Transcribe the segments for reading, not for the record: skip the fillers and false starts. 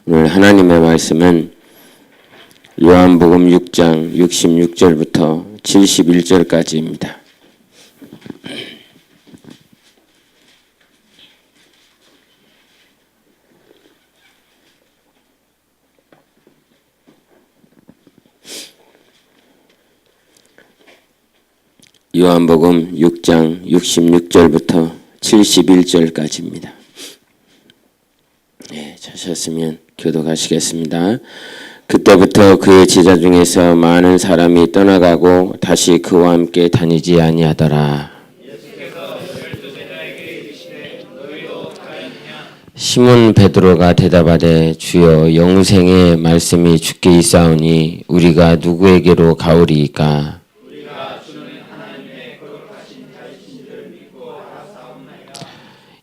오늘 하나님의 말씀은 요한복음 6장 66절부터 71절까지입니다. 요한복음 6장 66절부터 71절까지입니다. 네, 찾으셨으면 교독하시겠습니다. 그때부터 그의 제자 중에서 많은 사람이 떠나가고 다시 그와 함께 다니지 아니하더라. 시몬 베드로가 대답하되 주여 영생의 말씀이 주께 있사오니 우리가 누구에게로 가오리이까?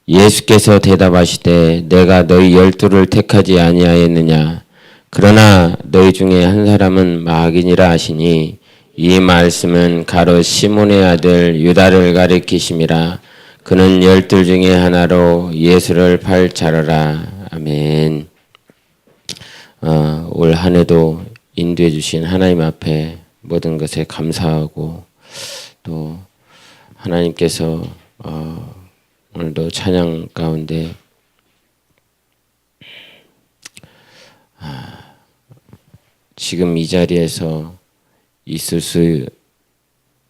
예수께서 대답하시되 내가 너희 12를 택하지 아니하였느냐? 그러나 너희 중에 한 사람은 마귀니라 하시니 이 말씀은 가롯 시몬의 아들 유다를 가리키심이라. 그는 12 중에 하나로 예수를 팔 자라라. 아멘. 올 한 해도 인도해 주신 하나님 앞에 모든 것에 감사하고 또 하나님께서 오늘도 찬양 가운데 지금 이 자리에서 있을 수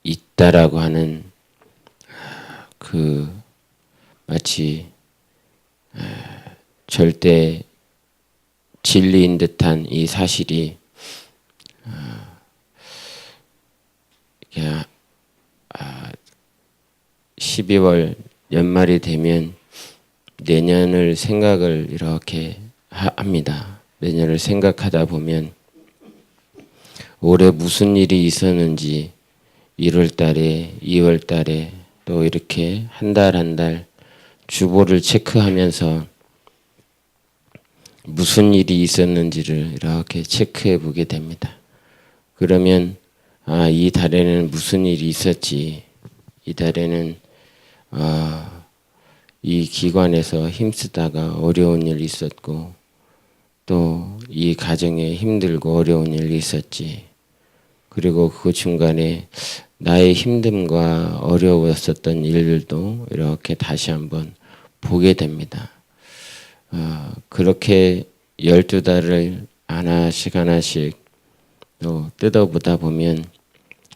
있다라고 하는 그 마치 절대 진리인 듯한 이 사실이 12월 연말이 되면 내년을 생각을 이렇게 합니다. 내년을 생각하다 보면 올해 무슨 일이 있었는지 1월 달에 2월 달에 또 이렇게 한 달 한 달 주보를 체크하면서 무슨 일이 있었는지를 이렇게 체크해 보게 됩니다. 그러면 이 달에는 무슨 일이 있었지. 이 달에는 이 기관에서 힘쓰다가 어려운 일이 있었고 또 이 가정에 힘들고 어려운 일이 있었지. 그리고 그 중간에 나의 힘듦과 어려웠었던 일들도 이렇게 다시 한번 보게 됩니다. 그렇게 12달을 하나씩 또 뜯어보다 보면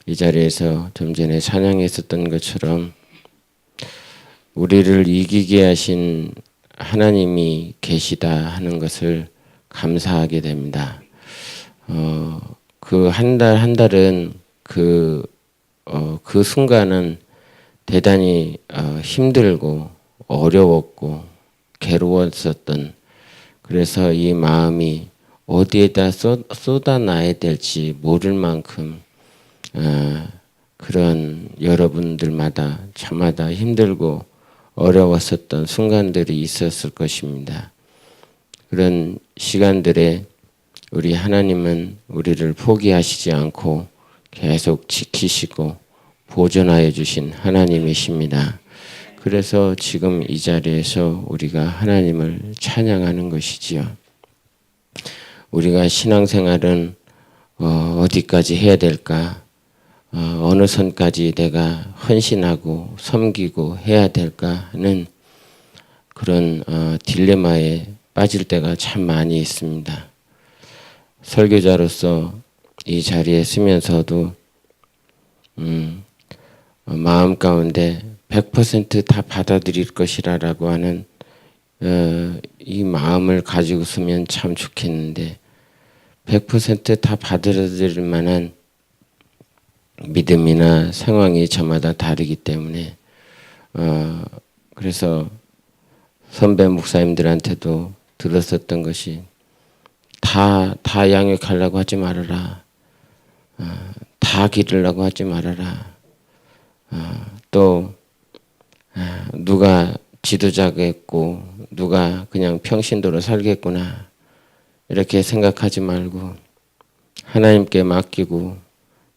이 자리에서 좀 전에 찬양했었던 것처럼 우리를 이기게 하신 하나님이 계시다 하는 것을 감사하게 됩니다. 그 한 달 한 달은 그 순간은 대단히 힘들고 어려웠고 괴로웠었던, 그래서 이 마음이 어디에다 쏟아놔야 될지 모를 만큼 그런 여러분들마다 저마다 힘들고 어려웠었던 순간들이 있었을 것입니다. 그런 시간들에 우리 하나님은 우리를 포기하시지 않고 계속 지키시고 보존하여 주신 하나님이십니다. 그래서 지금 이 자리에서 우리가 하나님을 찬양하는 것이지요. 우리가 신앙생활은 어디까지 해야 될까? 어느 선까지 내가 헌신하고 섬기고 해야 될까 하는 그런 딜레마에 빠질 때가 참 많이 있습니다. 설교자로서 이 자리에 쓰면서도 마음 가운데 100% 다 받아들일 것이라고 하는 이 마음을 가지고 쓰면 참 좋겠는데 100% 다 받아들일 만한 믿음이나 상황이 저마다 다르기 때문에 그래서 선배 목사님들한테도 들었었던 것이 다 양육하려고 하지 말아라. 다 기르려고 하지 말아라. 또 누가 지도자겠고 누가 그냥 평신도로 살겠구나 이렇게 생각하지 말고 하나님께 맡기고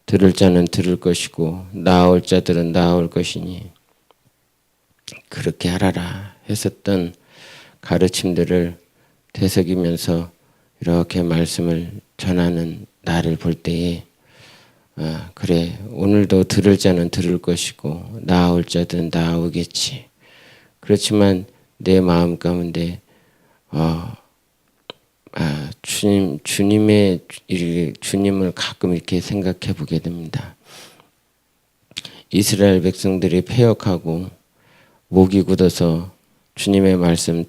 들을 자는 들을 것이고 나아올 자들은 나아올 것이니 그렇게 하라라 했었던 가르침들을 되새기면서 이렇게 말씀을 전하는 나를 볼 때에 그래 오늘도 들을 자는 들을 것이고 나아올 자들은 나아오겠지. 그렇지만 내 마음 가운데 주님을 가끔 이렇게 생각해 보게 됩니다. 이스라엘 백성들이 패역하고 목이 굳어서 주님의 말씀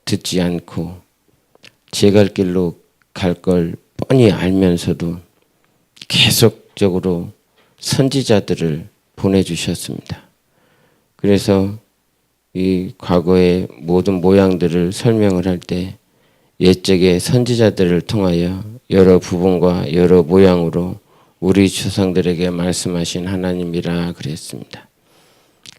듣지 않고 제 갈 길로 갈 걸 뻔히 알면서도 계속적으로 선지자들을 보내주셨습니다. 그래서 이 과거의 모든 모양들을 설명을 할 때 옛적의 선지자들을 통하여 여러 부분과 여러 모양으로 우리 조상들에게 말씀하신 하나님이라 그랬습니다.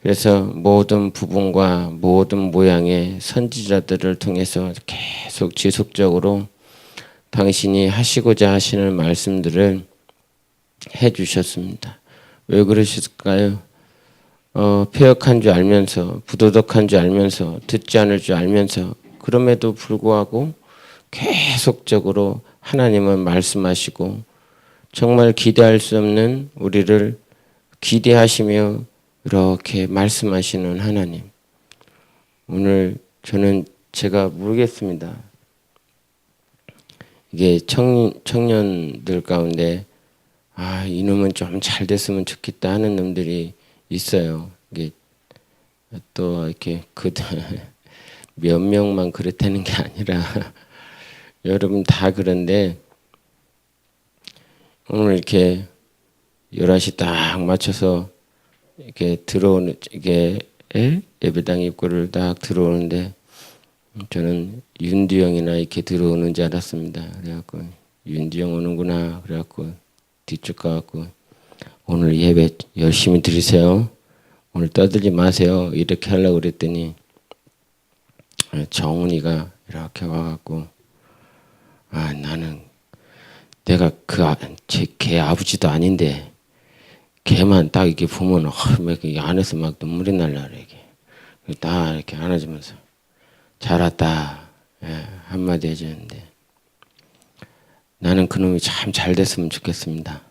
그래서 모든 부분과 모든 모양의 선지자들을 통해서 계속 지속적으로 당신이 하시고자 하시는 말씀들을 해주셨습니다. 왜 그러실까요? 패역한 줄 알면서 부도덕한 줄 알면서 듣지 않을 줄 알면서 그럼에도 불구하고 계속적으로 하나님은 말씀하시고 정말 기대할 수 없는 우리를 기대하시며 이렇게 말씀하시는 하나님. 오늘 저는 제가 모르겠습니다. 이게 청년들 가운데 이놈은 좀 잘 됐으면 좋겠다 하는 놈들이 있어요. 이게 또 이렇게 몇 명만 그렇다는 게 아니라 여러분 다 그런데 오늘 이렇게 11시 딱 맞춰서 이렇게 들어오는 이게 예배당 입구를 딱 들어오는데 저는 윤두영이나 이렇게 들어오는 줄 알았습니다. 그래갖고 윤두영 오는구나. 그래갖고 뒤쪽 가갖고 오늘 예배 열심히 드리세요. 오늘 떠들지 마세요. 이렇게 하려고 그랬더니 정훈이가 이렇게 와갖고 나는 내가 걔 아버지도 아닌데 걔만 딱 이렇게 보면 이 안에서 막 눈물이 날라 그래. 딱 이렇게 안아주면서 잘 왔다 한마디 해주는데 나는 그놈이 참 잘 됐으면 좋겠습니다.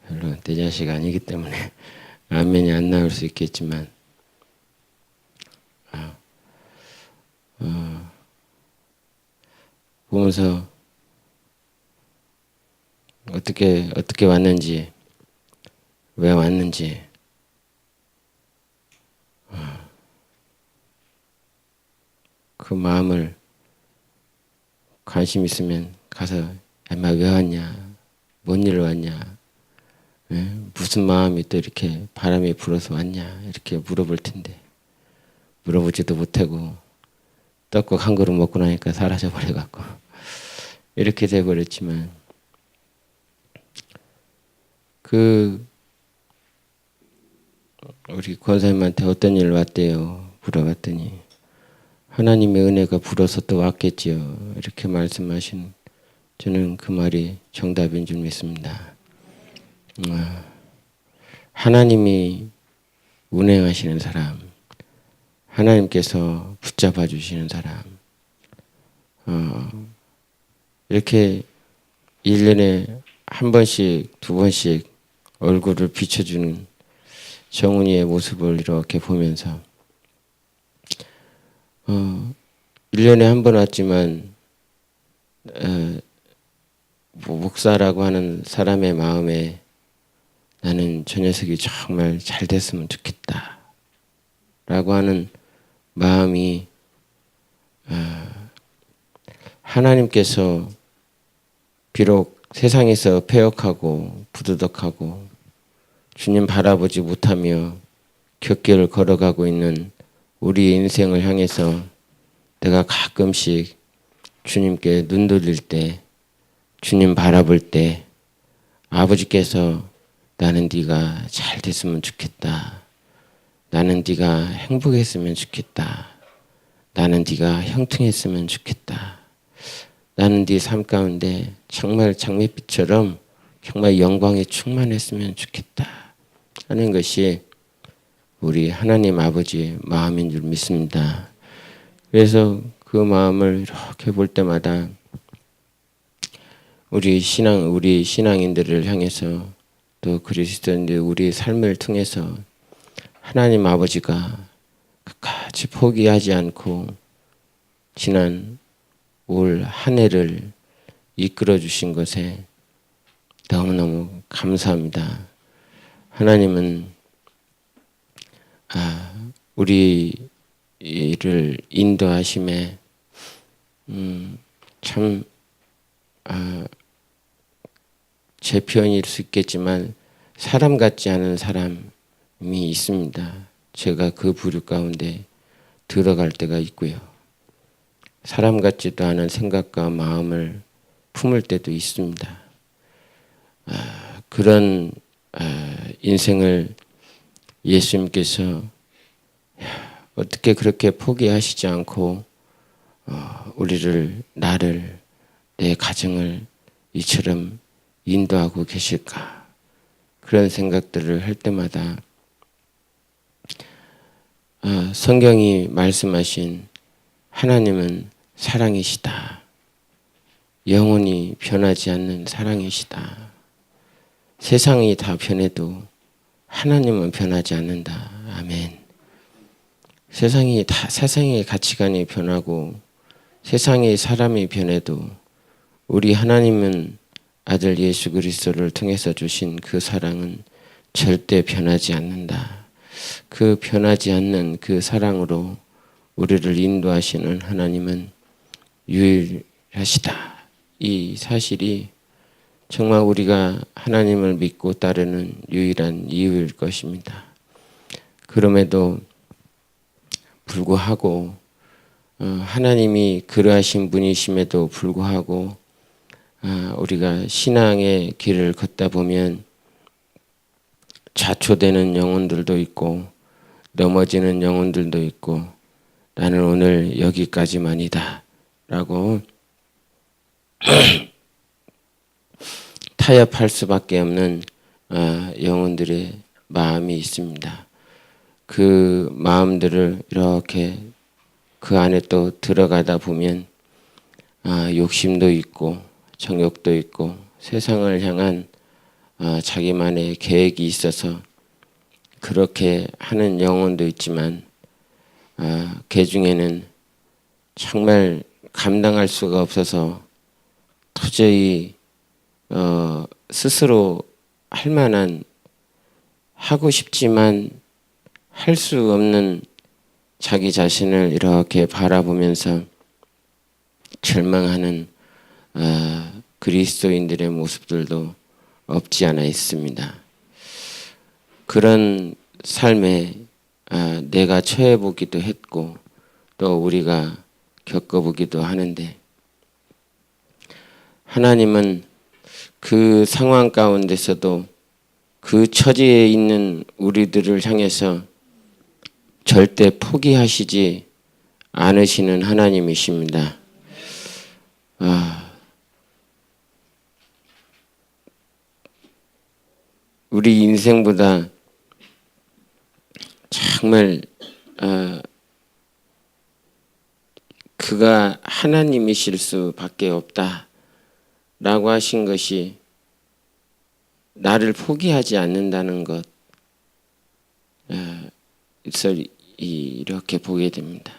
별로 내 자식 아니기 때문에 아멘이 안 나올 수 있겠지만 보면서 어떻게 왔는지 왜 왔는지 그 마음을 관심 있으면 가서 엄마 왜 왔냐, 뭔 일로 왔냐, 무슨 마음이 또 이렇게 바람이 불어서 왔냐 이렇게 물어볼 텐데 물어보지도 못하고 떡국 한 그릇 먹고 나니까 사라져 버려갖고 이렇게 돼버렸지만 우리 권사님한테 어떤 일 왔대요 물어봤더니 하나님의 은혜가 불어서 또 왔겠지요 이렇게 말씀하신 저는 그 말이 정답인 줄 믿습니다. 하나님이 운행하시는 사람, 하나님께서 붙잡아 주시는 사람, 이렇게 1년에 한 번씩, 두 번씩 얼굴을 비춰주는 정훈이의 모습을 이렇게 보면서 1년에 한 번 왔지만 목사라고 하는 사람의 마음에 나는 저 녀석이 정말 잘 됐으면 좋겠다 라고 하는 마음이 하나님께서 비록 세상에서 패역하고 부도덕하고 주님 바라보지 못하며 곁길을 걸어가고 있는 우리의 인생을 향해서 내가 가끔씩 주님께 눈 돌릴 때 주님 바라볼 때 아버지께서 나는 네가 잘 됐으면 좋겠다. 나는 네가 행복했으면 좋겠다. 나는 네가 형통했으면 좋겠다. 나는 네 삶 가운데 정말 장밋빛처럼 정말 영광에 충만했으면 좋겠다 하는 것이 우리 하나님 아버지의 마음인 줄 믿습니다. 그래서 그 마음을 이렇게 볼 때마다 우리 신앙인들을 향해서 또 그리스도인들 우리 삶을 통해서 하나님 아버지가 끝까지 포기하지 않고 지난 올 한 해를 이끌어 주신 것에 너무너무 감사합니다. 하나님은 우리를 인도하심에 참 제 표현일 수 있겠지만 사람 같지 않은 사람이 있습니다. 제가 그 부류 가운데 들어갈 때가 있고요. 사람 같지도 않은 생각과 마음을 품을 때도 있습니다. 그런 인생을 예수님께서 어떻게 그렇게 포기하시지 않고 나를 내 가정을 이처럼 인도하고 계실까? 그런 생각들을 할 때마다 성경이 말씀하신 하나님은 사랑이시다. 영원히 변하지 않는 사랑이시다. 세상이 다 변해도 하나님은 변하지 않는다. 아멘. 세상의 가치관이 변하고 세상의 사람이 변해도 우리 하나님은 아들 예수 그리스도를 통해서 주신 그 사랑은 절대 변하지 않는다. 그 변하지 않는 그 사랑으로 우리를 인도하시는 하나님은 유일하시다. 이 사실이 정말 우리가 하나님을 믿고 따르는 유일한 이유일 것입니다. 그럼에도 불구하고 하나님이 그러하신 분이심에도 불구하고 우리가 신앙의 길을 걷다 보면 좌초되는 영혼들도 있고 넘어지는 영혼들도 있고 나는 오늘 여기까지만이다 라고 타협할 수밖에 없는 영혼들의 마음이 있습니다. 그 마음들을 이렇게 그 안에 또 들어가다 보면 욕심도 있고 정욕도 있고 세상을 향한 자기만의 계획이 있어서 그렇게 하는 영혼도 있지만 그 중에는 정말 감당할 수가 없어서 도저히 스스로 할 만한 하고 싶지만 할 수 없는 자기 자신을 이렇게 바라보면서 절망하는 그리스도인들의 모습들도 없지 않아 있습니다. 그런 삶에 내가 처해보기도 했고 또 우리가 겪어보기도 하는데 하나님은 그 상황 가운데서도 그 처지에 있는 우리들을 향해서 절대 포기하시지 않으시는 하나님이십니다. 우리 인생보다 정말 그가 하나님이실 수밖에 없다라고 하신 것이 나를 포기하지 않는다는 것을 이렇게 보게 됩니다.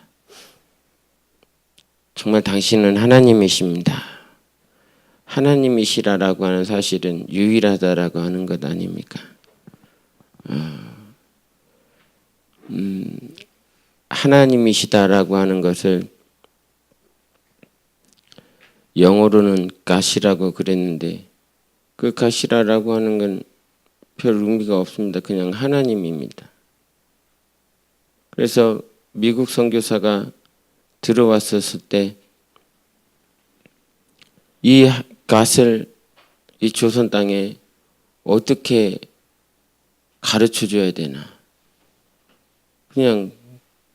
정말 당신은 하나님이십니다. 하나님이시라라고 하는 사실은 유일하다라고 하는 것 아닙니까? 하나님이시다라고 하는 것을 영어로는 가시라고 그랬는데 그 가시라라고 하는 건 별 의미가 없습니다. 그냥 하나님입니다. 그래서 미국 선교사가 들어왔었을 때 이 갓을 이 조선 땅에 어떻게 가르쳐 줘야 되나. 그냥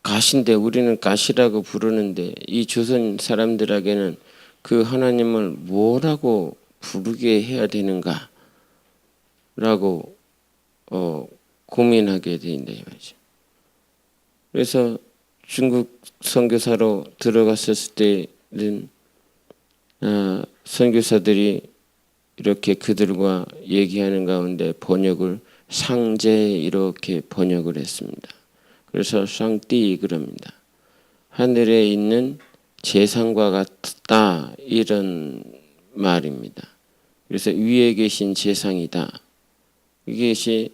갓인데 우리는 갓이라고 부르는데 이 조선 사람들에게는 그 하나님을 뭐라고 부르게 해야 되는가 라고 고민하게 된다 이 말이죠. 그래서 중국 선교사로 들어갔었을 때는 선교사들이 이렇게 그들과 얘기하는 가운데 번역을 상제 이렇게 번역을 했습니다. 그래서 샹띠 그럽니다. 하늘에 있는 재상과 같다 이런 말입니다. 그래서 위에 계신 재상이다. 이것이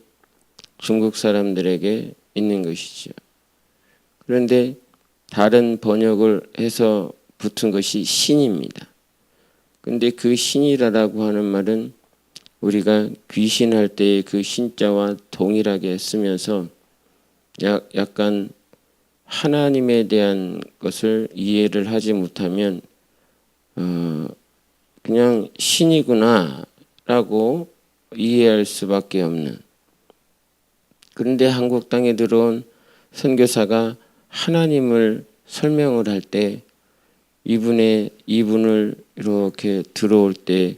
중국 사람들에게 있는 것이죠. 그런데 다른 번역을 해서 붙은 것이 신입니다. 근데 그 신이라고 하는 말은 우리가 귀신할 때의 그 신자와 동일하게 쓰면서 약간 하나님에 대한 것을 이해를 하지 못하면 그냥 신이구나라고 이해할 수밖에 없는. 그런데 한국 땅에 들어온 선교사가 하나님을 설명을 할 때 이분을 이렇게 들어올 때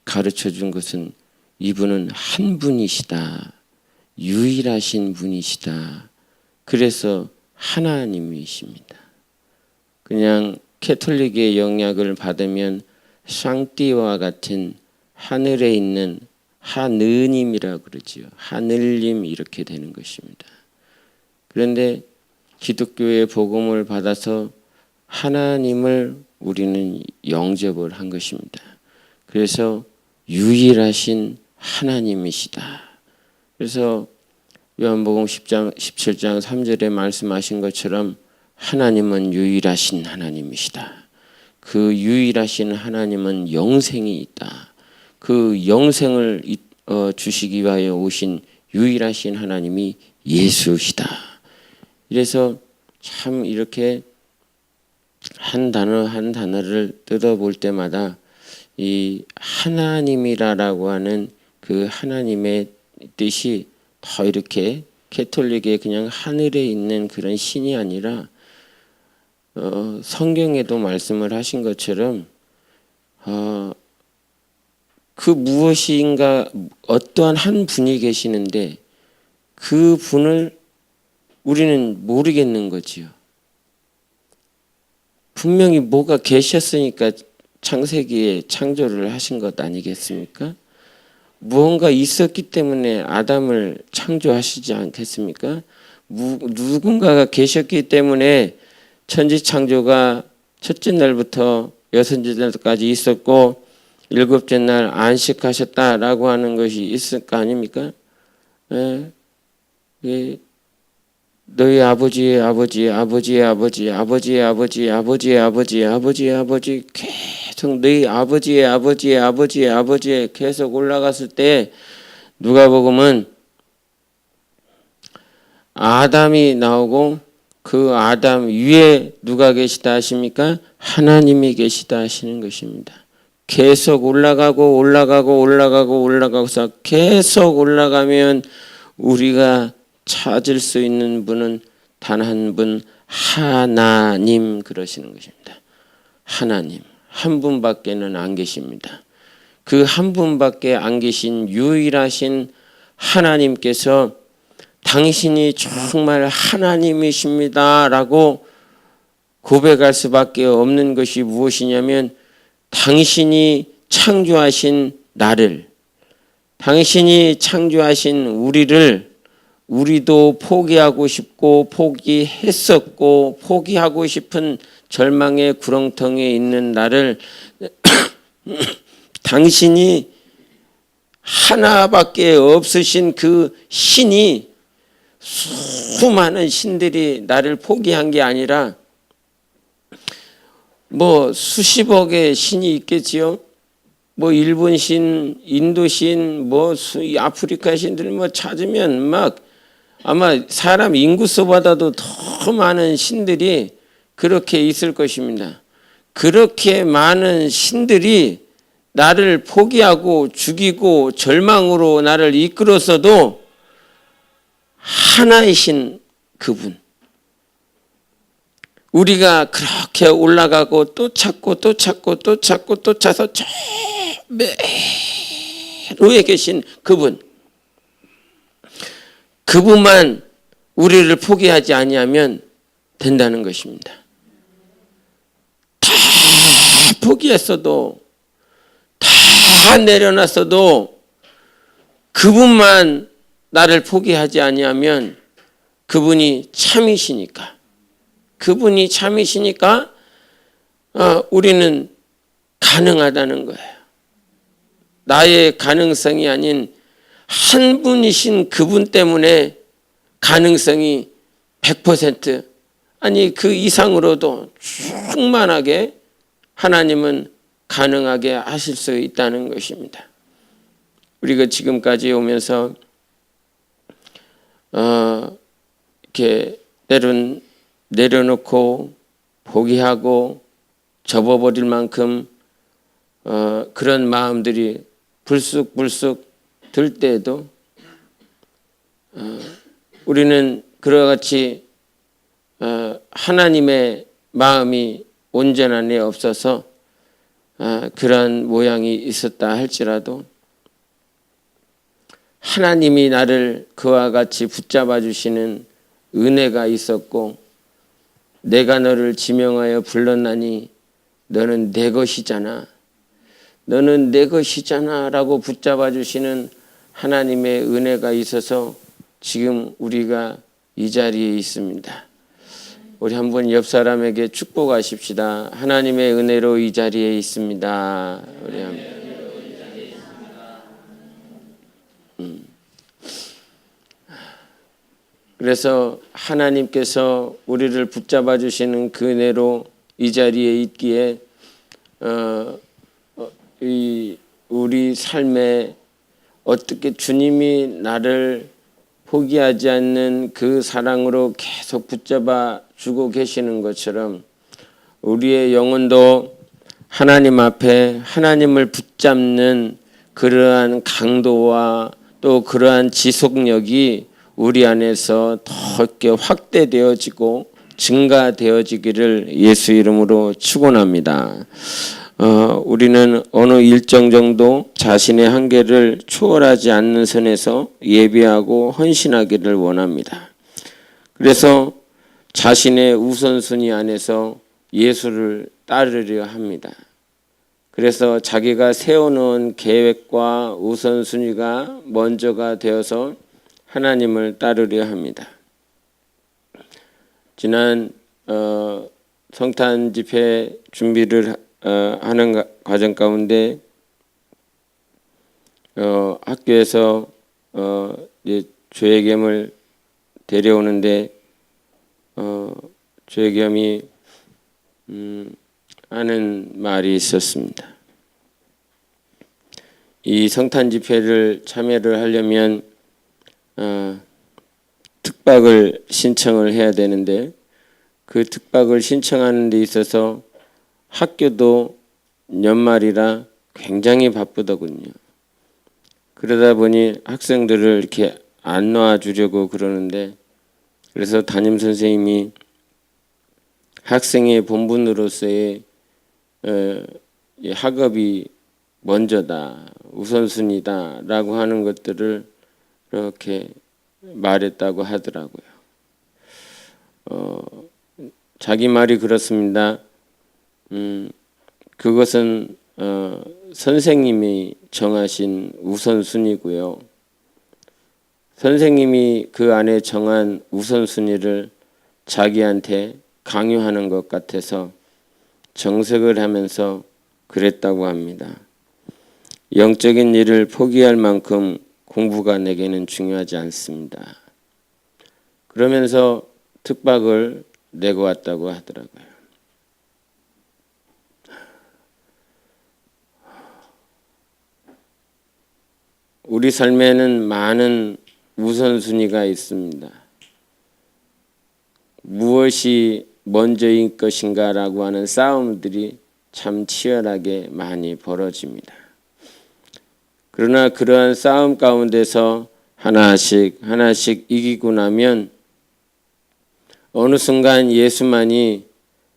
가르쳐 준 것은 이분은 한 분이시다. 유일하신 분이시다. 그래서 하나님이십니다. 그냥 캐톨릭의 영향을 받으면 샹띠와 같은 하늘에 있는 하느님이라고 그러지요. 하늘님 이렇게 되는 것입니다. 그런데 기독교의 복음을 받아서 하나님을 우리는 영접을 한 것입니다. 그래서 유일하신 하나님이시다. 그래서 요한복음 17장 3절에 말씀하신 것처럼 하나님은 유일하신 하나님이시다. 그 유일하신 하나님은 영생이 있다. 그 영생을 주시기 위하여 오신 유일하신 하나님이 예수시다. 이래서 참 이렇게 한 단어 한 단어를 뜯어볼 때마다 이 하나님이라고 하는 그 하나님의 뜻이 더 이렇게 캐톨릭의 그냥 하늘에 있는 그런 신이 아니라 성경에도 말씀을 하신 것처럼 그 무엇인가 어떠한 한 분이 계시는데 그 분을 우리는 모르겠는 거지요. 분명히 뭐가 계셨으니까 창세기에 창조를 하신 것 아니겠습니까? 무언가 있었기 때문에 아담을 창조하시지 않겠습니까? 누군가가 계셨기 때문에 천지창조가 첫째 날부터 여섯째 날까지 있었고 일곱째 날 안식하셨다라고 하는 것이 있을 거 아닙니까? 너희 아버지의 아버지, 아버지의 아버지, 아버지의 아버지, 아버지의 아버지, 아버지의 아버지 계속 너희 아버지의 아버지의 아버지의 아버지에 계속 올라갔을 때 누가복음은 아담이 나오고 그 아담 위에 누가 계시다 하십니까? 하나님이 계시다 하시는 것입니다. 계속 올라가고 올라가고서 계속 올라가면 우리가 찾을 수 있는 분은 단 한 분 하나님 그러시는 것입니다. 하나님 한 분밖에는 안 계십니다. 그 한 분밖에 안 계신 유일하신 하나님께서 당신이 정말 하나님이십니다 라고 고백할 수밖에 없는 것이 무엇이냐면 당신이 창조하신 나를, 당신이 창조하신 우리를 우리도 포기하고 싶고 포기했었고 포기하고 싶은 절망의 구렁텅이에 있는 나를 당신이 하나밖에 없으신 그 신이 수많은 신들이 나를 포기한 게 아니라 뭐 수십억의 신이 있겠지요. 뭐 일본 신, 인도 신, 뭐 아프리카 신들 뭐 찾으면 막 아마 사람 인구수보다도 더 많은 신들이 그렇게 있을 것입니다. 그렇게 많은 신들이 나를 포기하고 죽이고 절망으로 나를 이끌었어도 하나이신 그분, 우리가 그렇게 올라가고 또 찾고 또 찾고 또 찾고 또 찾아서 저 매로에 계신 그분, 그분만 우리를 포기하지 아니하면 된다는 것입니다. 다 포기했어도, 다 내려놨어도 그분만 나를 포기하지 아니하면 그분이 참이시니까, 우리는 가능하다는 거예요. 나의 가능성이 아닌 한 분이신 그분 때문에 가능성이 100% 아니 그 이상으로도 충만하게 하나님은 가능하게 하실 수 있다는 것입니다. 우리가 지금까지 오면서 이렇게 내려놓고 포기하고 접어버릴 만큼 그런 마음들이 불쑥불쑥 들 때에도 우리는 그와 같이 하나님의 마음이 온전한 애 없어서 그런 모양이 있었다 할지라도 하나님이 나를 그와 같이 붙잡아 주시는 은혜가 있었고, 내가 너를 지명하여 불렀나니 너는 내 것이잖아, 너는 내 것이잖아 라고 붙잡아 주시는 하나님의 은혜가 있어서 지금 우리가 이 자리에 있습니다. 우리 한번 옆 사람에게 축복하십시다. 하나님의 은혜로 이 자리에 있습니다. 우리 한번. 그래서 하나님께서 우리를 붙잡아 주시는 그 은혜로 이 자리에 있기에 우리 삶에 어떻게 주님이 나를 포기하지 않는 그 사랑으로 계속 붙잡아 주고 계시는 것처럼 우리의 영혼도 하나님 앞에 하나님을 붙잡는 그러한 강도와 또 그러한 지속력이 우리 안에서 더 이렇게 확대되어지고 증가되어지기를 예수 이름으로 축원합니다. 우리는 어느 일정 정도 자신의 한계를 초월하지 않는 선에서 예배하고 헌신하기를 원합니다. 그래서 자신의 우선순위 안에서 예수를 따르려 합니다. 그래서 자기가 세워놓은 계획과 우선순위가 먼저가 되어서 하나님을 따르려 합니다. 지난 성탄 집회 준비를 하는 과정 가운데 학교에서 조혜겸을 데려오는데 조혜겸이 하는 말이 있었습니다. 이 성탄 집회를 참여를 하려면 특박을 신청을 해야 되는데 그 특박을 신청하는 데 있어서 학교도 연말이라 굉장히 바쁘더군요. 그러다 보니 학생들을 이렇게 안 놓아주려고 그러는데, 그래서 담임 선생님이 학생의 본분으로서의 학업이 먼저다, 우선순위다 라고 하는 것들을 이렇게 말했다고 하더라고요. 자기 말이 그렇습니다. 그것은 선생님이 정하신 우선순위고요. 선생님이 그 안에 정한 우선순위를 자기한테 강요하는 것 같아서 정색을 하면서 그랬다고 합니다. 영적인 일을 포기할 만큼 공부가 내게는 중요하지 않습니다. 그러면서 특박을 내고 왔다고 하더라고요. 우리 삶에는 많은 우선순위가 있습니다. 무엇이 먼저인 것인가라고 하는 싸움들이 참 치열하게 많이 벌어집니다. 그러나 그러한 싸움 가운데서 하나씩 이기고 나면 어느 순간 예수만이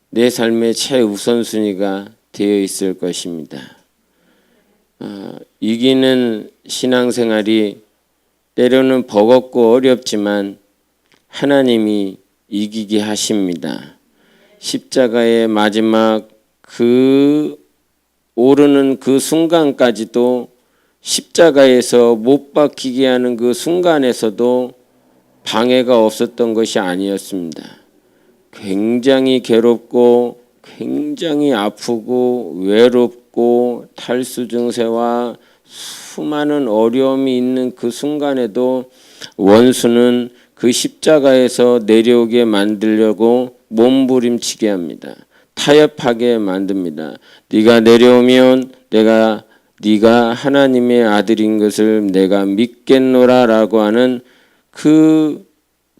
내 삶의 최우선순위가 되어 있을 것입니다. 이기는 신앙생활이 때로는 버겁고 어렵지만 하나님이 이기게 하십니다. 십자가의 마지막 그 오르는 그 순간까지도 십자가에서 못 박히게 하는 그 순간에서도 방해가 없었던 것이 아니었습니다. 굉장히 괴롭고 굉장히 아프고 외롭고 탈수 증세와 수많은 어려움이 있는 그 순간에도 원수는 그 십자가에서 내려오게 만들려고 몸부림치게 합니다. 타협하게 만듭니다. 네가 내려오면 네가 하나님의 아들인 것을 내가 믿겠노라라고 하는 그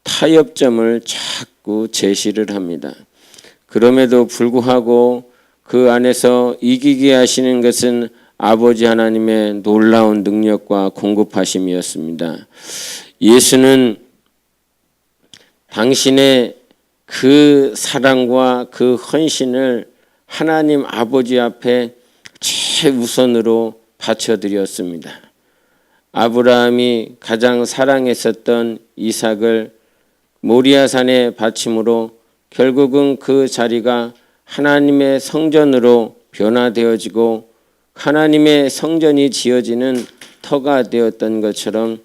타협점을 자꾸 제시를 합니다. 그럼에도 불구하고 그 안에서 이기게 하시는 것은 아버지 하나님의 놀라운 능력과 공급하심이었습니다. 예수는 당신의 그 사랑과 그 헌신을 하나님 아버지 앞에 최우선으로 바쳐드렸습니다. 아브라함이 가장 사랑했었던 이삭을 모리아산에 바침으로 결국은 그 자리가 하나님의 성전으로 변화되어지고 하나님의 성전이 지어지는 터가 되었던 것처럼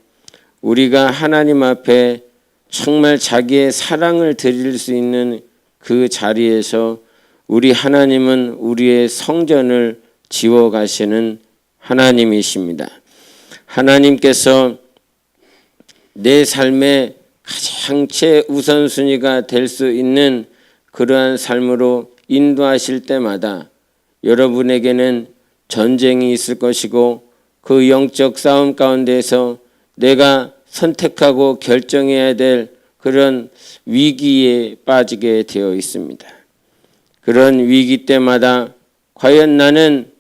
우리가 하나님 앞에 정말 자기의 사랑을 드릴 수 있는 그 자리에서 우리 하나님은 우리의 성전을 지어 가시는 하나님이십니다. 하나님께서 내 삶의 가장 최우선순위가 될 수 있는 그러한 삶으로 인도하실 때마다 여러분에게는 전쟁이 있을 것이고 그 영적 싸움 가운데서 내가 선택하고 결정해야 될 그런 위기에 빠지게 되어 있습니다. 그런 위기 때마다 과연 나는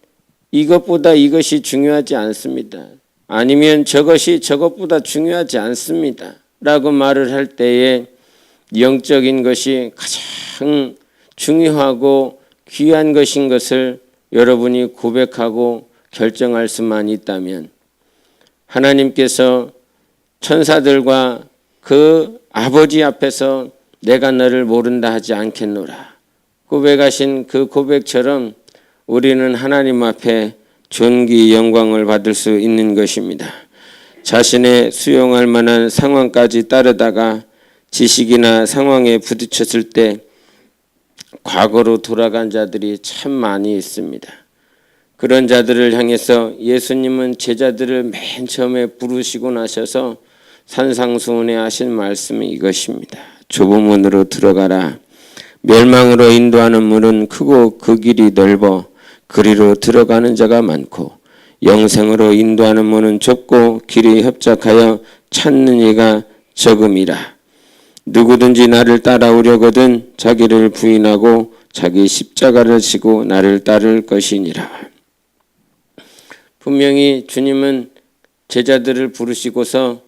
이것보다 이것이 중요하지 않습니다. 아니면 저것이 저것보다 중요하지 않습니다. 라고 말을 할 때에 영적인 것이 가장 중요하고 귀한 것인 것을 여러분이 고백하고 결정할 수만 있다면 하나님께서 천사들과 그 아버지 앞에서 내가 너를 모른다 하지 않겠노라 고백하신 그 고백처럼 우리는 하나님 앞에 존귀 영광을 받을 수 있는 것입니다. 자신의 수용할 만한 상황까지 따르다가 지식이나 상황에 부딪혔을 때 과거로 돌아간 자들이 참 많이 있습니다. 그런 자들을 향해서 예수님은 제자들을 맨 처음에 부르시고 나셔서 산상수훈에 하신 말씀이 이것입니다. 좁은 문으로 들어가라. 멸망으로 인도하는 문은 크고 그 길이 넓어 그리로 들어가는 자가 많고 영생으로 인도하는 문은 좁고 길이 협착하여 찾는 이가 적음이라. 누구든지 나를 따라오려거든 자기를 부인하고 자기 십자가를 지고 나를 따를 것이니라. 분명히 주님은 제자들을 부르시고서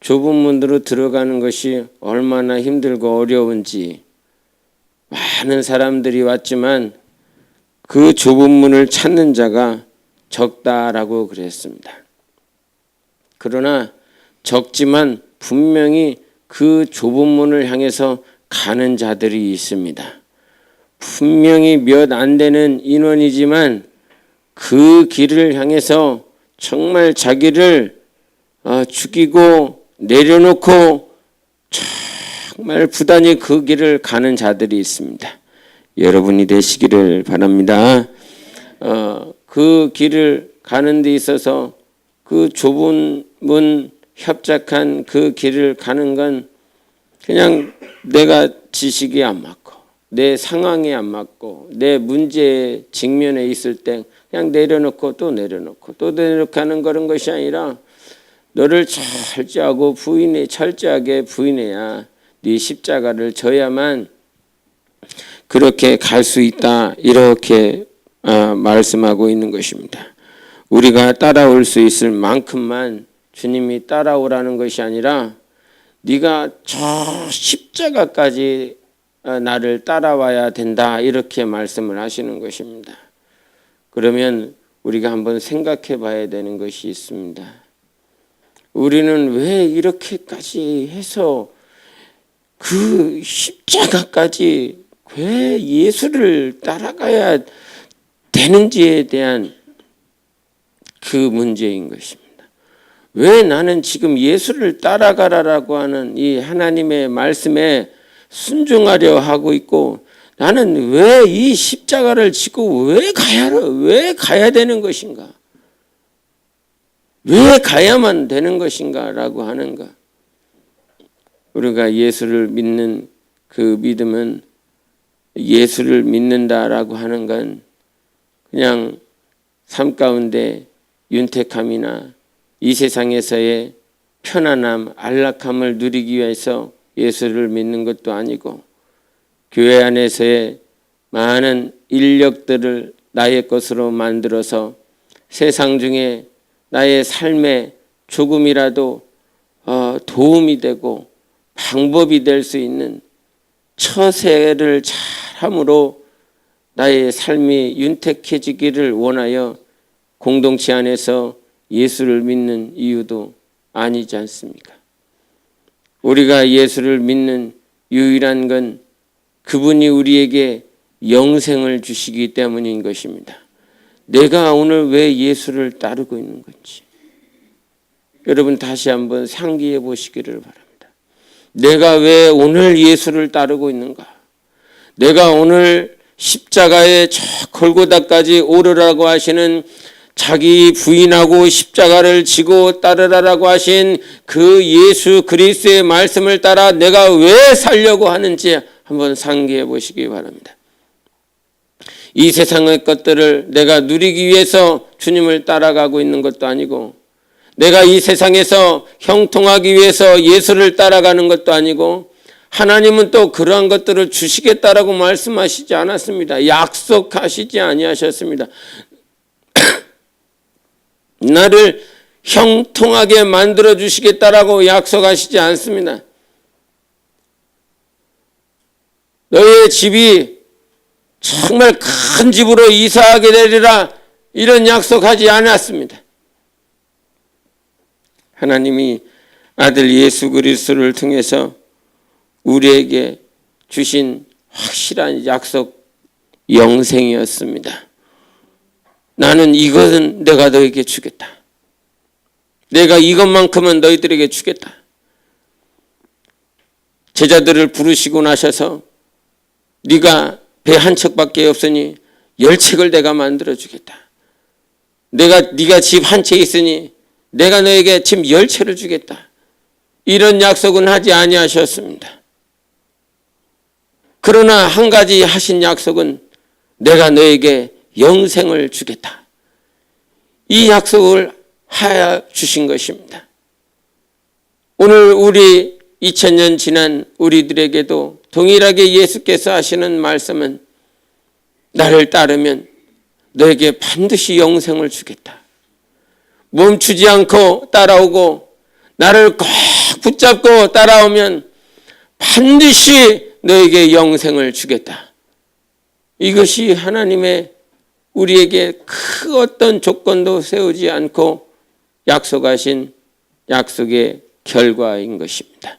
좁은 문으로 들어가는 것이 얼마나 힘들고 어려운지 많은 사람들이 왔지만 그 좁은 문을 찾는 자가 적다라고 그랬습니다. 그러나 적지만 분명히 그 좁은 문을 향해서 가는 자들이 있습니다. 분명히 몇 안 되는 인원이지만 그 길을 향해서 정말 자기를 죽이고 내려놓고 정말 부단히 그 길을 가는 자들이 있습니다. 여러분이 되시기를 바랍니다. 그 길을 가는 데 있어서 그 좁은 문 협착한 그 길을 가는 건 그냥 내가 지식이 안 맞고 내 상황이 안 맞고 내 문제 직면에 있을 때 그냥 내려놓고 또 내려놓고 또 내려놓고 하는 그런 것이 아니라 너를 철저하게 부인해야 네 십자가를 져야만 그렇게 갈 수 있다 이렇게 말씀하고 있는 것입니다. 우리가 따라올 수 있을 만큼만 주님이 따라오라는 것이 아니라 네가 저 십자가까지 나를 따라와야 된다 이렇게 말씀을 하시는 것입니다. 그러면 우리가 한번 생각해 봐야 되는 것이 있습니다. 우리는 왜 이렇게까지 해서 그 십자가까지 왜 예수를 따라가야 되는지에 대한 그 문제인 것입니다. 왜 나는 지금 예수를 따라가라라고 하는 이 하나님의 말씀에 순종하려 하고 있고, 나는 왜 이 십자가를 지고 왜 가야 되는 것인가? 왜 가야만 되는 것인가라고 하는가? 우리가 예수를 믿는 그 믿음은, 예수를 믿는다라고 하는 건 그냥 삶 가운데 윤택함이나 이 세상에서의 편안함, 안락함을 누리기 위해서 예수를 믿는 것도 아니고, 교회 안에서의 많은 인력들을 나의 것으로 만들어서 세상 중에 나의 삶에 조금이라도 도움이 되고 방법이 될 수 있는 처세를 잘함으로 나의 삶이 윤택해지기를 원하여 공동체 안에서 예수를 믿는 이유도 아니지 않습니까? 우리가 예수를 믿는 유일한 건 그분이 우리에게 영생을 주시기 때문인 것입니다. 내가 오늘 왜 예수를 따르고 있는 건지 여러분 다시 한번 상기해 보시기를 바랍니다. 내가 왜 오늘 예수를 따르고 있는가? 내가 오늘 십자가에 저 골고다까지 오르라고 하시는, 자기 부인하고 십자가를 지고 따르라라고 하신 그 예수 그리스도의 말씀을 따라 내가 왜 살려고 하는지 한번 상기해 보시기 바랍니다. 이 세상의 것들을 내가 누리기 위해서 주님을 따라가고 있는 것도 아니고, 내가 이 세상에서 형통하기 위해서 예수를 따라가는 것도 아니고, 하나님은 또 그러한 것들을 주시겠다라고 말씀하시지 않았습니다. 약속하시지 아니하셨습니다. 나를 형통하게 만들어 주시겠다라고 약속하시지 않습니다. 너의 집이 정말 큰 집으로 이사하게 되리라, 이런 약속하지 않았습니다. 하나님이 아들 예수 그리스도를 통해서 우리에게 주신 확실한 약속, 영생이었습니다. 나는 이것은 내가 너에게 주겠다. 내가 이것만큼은 너희들에게 주겠다. 제자들을 부르시고 나셔서 네가 배 한 척밖에 없으니 10척을 내가 만들어 주겠다. 네가 집 한 채 있으니 내가 너에게 집 10채를 주겠다. 이런 약속은 하지 아니하셨습니다. 그러나 한 가지 하신 약속은 내가 너에게 영생을 주겠다. 이 약속을 하여 주신 것입니다. 오늘 우리 2000년 지난 우리들에게도 동일하게 예수께서 하시는 말씀은, 나를 따르면 너에게 반드시 영생을 주겠다. 멈추지 않고 따라오고 나를 꼭 붙잡고 따라오면 반드시 너에게 영생을 주겠다. 이것이 하나님의 우리에게 그 어떤 조건도 세우지 않고 약속하신 약속의 결과인 것입니다.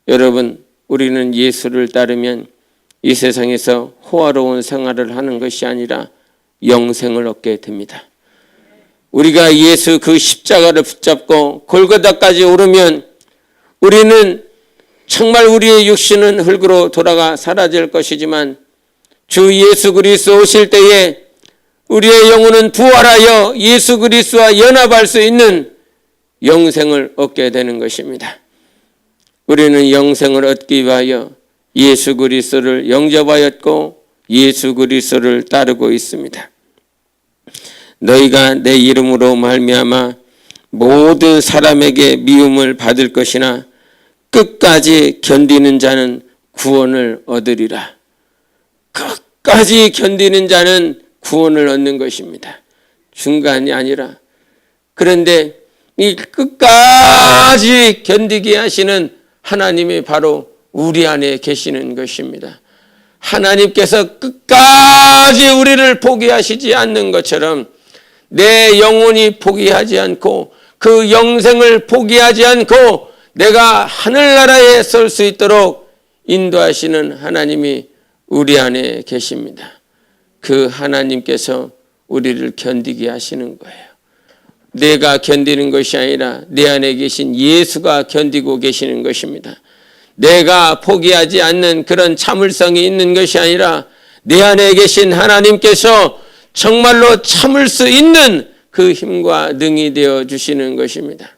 여러분, 우리는 예수를 따르면 이 세상에서 호화로운 생활을 하는 것이 아니라 영생을 얻게 됩니다. 우리가 예수 그 십자가를 붙잡고 골고다까지 오르면 우리는 정말 우리의 육신은 흙으로 돌아가 사라질 것이지만, 주 예수 그리스도 오실 때에 우리의 영혼은 부활하여 예수 그리스도와 연합할 수 있는 영생을 얻게 되는 것입니다. 우리는 영생을 얻기 위하여 예수 그리스도를 영접하였고 예수 그리스도를 따르고 있습니다. 너희가 내 이름으로 말미암아 모든 사람에게 미움을 받을 것이나 끝까지 견디는 자는 구원을 얻으리라. 끝까지 견디는 자는 구원을 얻는 것입니다. 중간이 아니라. 그런데 이 끝까지 견디게 하시는 하나님이 바로 우리 안에 계시는 것입니다. 하나님께서 끝까지 우리를 포기하시지 않는 것처럼 내 영혼이 포기하지 않고 그 영생을 포기하지 않고 내가 하늘나라에 설 수 있도록 인도하시는 하나님이 우리 안에 계십니다. 그 하나님께서 우리를 견디게 하시는 거예요. 내가 견디는 것이 아니라 내 안에 계신 예수가 견디고 계시는 것입니다. 내가 포기하지 않는 그런 참을성이 있는 것이 아니라 내 안에 계신 하나님께서 정말로 참을 수 있는 그 힘과 능이 되어 주시는 것입니다.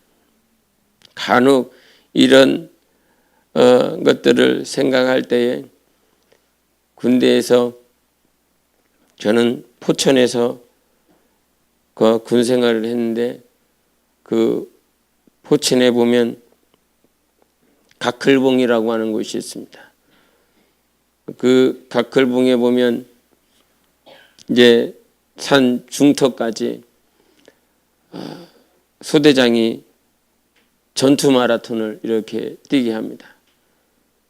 간혹 이런 것들을 생각할 때에 군대에서 저는 포천에서 그 군 생활을 했는데 그 포천에 보면 가클봉이라고 하는 곳이 있습니다. 그 가클봉에 보면 이제 산 중턱까지 소대장이 전투 마라톤을 이렇게 뛰게 합니다.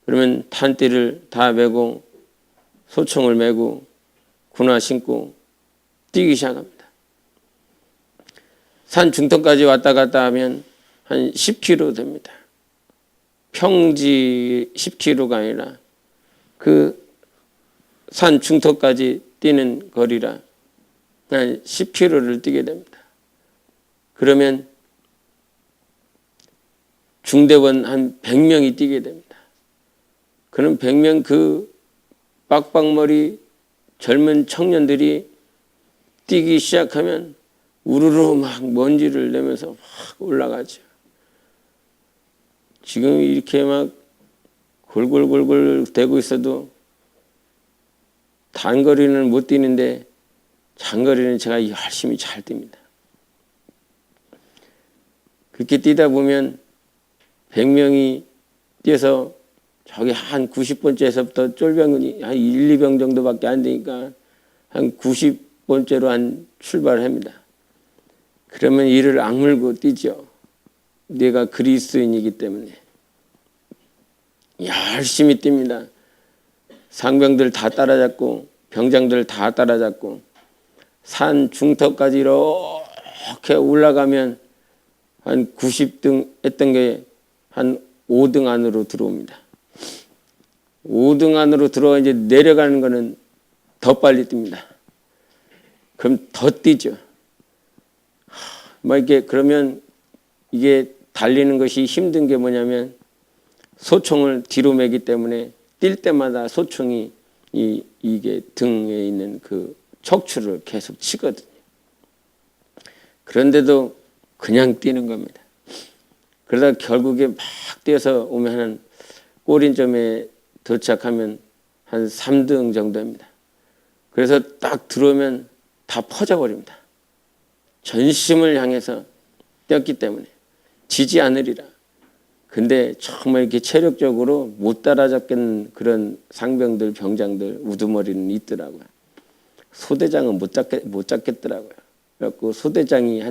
그러면 탄띠를 다 메고 소총을 메고 군화 신고 뛰기 시작합니다. 산 중턱까지 왔다 갔다 하면 한 10km 됩니다. 평지 10km가 아니라 그 산 중턱까지 뛰는 거리라 한 10km를 뛰게 됩니다. 그러면 중대원 한 100명이 뛰게 됩니다. 그럼 100명 그 빡빡머리 젊은 청년들이 뛰기 시작하면 우르르 막 먼지를 내면서 막 올라가죠. 지금 이렇게 막 골골골골 대고 있어도 단거리는 못 뛰는데 장거리는 제가 열심히 잘 뜁니다. 그렇게 뛰다 보면 100명이 뛰어서 저기 한 90번째에서부터 쫄병이 한 1, 2병 정도밖에 안 되니까 한 90번째로 한 출발을 합니다. 그러면 이를 악물고 뛰죠. 내가 그리스도인이기 때문에. 열심히 뜁니다. 상병들 다 따라잡고 병장들 다 따라잡고 산 중턱까지 이렇게 올라가면 한 90등 했던 게 한 5등 안으로 들어옵니다. 5등 안으로 들어와 이제 내려가는 거는 더 빨리 뜁니다. 그럼 더 뛰죠. 뭐 이렇게 그러면 이게 달리는 것이 힘든 게 뭐냐면 소총을 뒤로 매기 때문에 뛸 때마다 소총이 이게 등에 있는 그 척추를 계속 치거든요. 그런데도 그냥 뛰는 겁니다. 그러다 결국에 막 뛰어서 오면 한 꼬린점에 도착하면 한 3등 정도입니다. 그래서 딱 들어오면 다 퍼져버립니다. 전심을 향해서 뛰었기 때문에 지지 않으리라. 근데 정말 이렇게 체력적으로 못 따라잡겠는 그런 상병들, 병장들, 우두머리는 있더라고요. 소대장은 못 잡겠더라고요. 그래갖고 소대장이